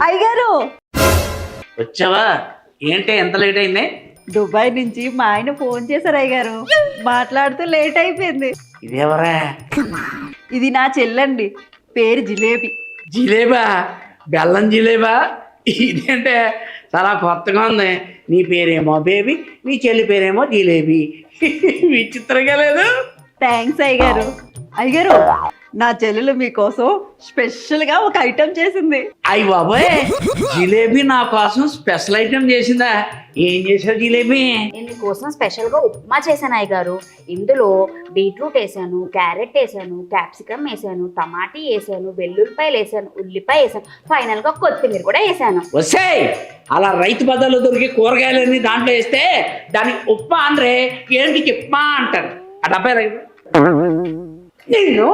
అయ్యగారు వచ్చావా? ఏంటి ఎంత లేట్ అయింది? దుబాయ్ నుంచి మా ఆయన ఫోన్ చేశారు అయ్యగారు. మాట్లాడుతూ లేట్ అయిపోయింది. ఇదేవరా? ఇది నా చెల్లండి, పేరు జిలేబీ. జిలేబా? బెల్లం జిలేబా? ఇదేంటే చాలా కొత్తగా ఉంది. నీ పేరేమో బేబీ, నీ చెల్లి పేరేమో జిలేబీ. విచిత్రంగా లేదు? థ్యాంక్స్ అయ్యగారు. అయ్యగారు, నా చెల్లెలు మీకోసం స్పెషల్ గా ఒక ఐటెం చేసింది. అయ్య బాబోయ్, జిలేబీ నా కోసం స్పెషల్ ఐటెం చేసిందా? ఏం చేసావు జిలేబీ? నేను మీకోసం స్పెషల్గా ఉప్మా చేశాను అయ్యగారు. ఇందులో బీట్రూట్ వేసాను, క్యారెట్ వేసాను, క్యాప్సికమ్ వేసాను, టమాటీ వేసాను, వెల్లుల్లిపాయలు వేసాను, ఉల్లిపాయ వేసాను, ఫైనల్గా కొత్తిమీర కూడా వేసాను. వస్తాయి అలా రైతు బజార్లో దొరికే కూరగాయలన్నీ దాంట్లో వేస్తే దానికి ఉప్మా అనరే, ఏంటి ఉప్మా అంటారు. ఆ డబ్బా నిన్ను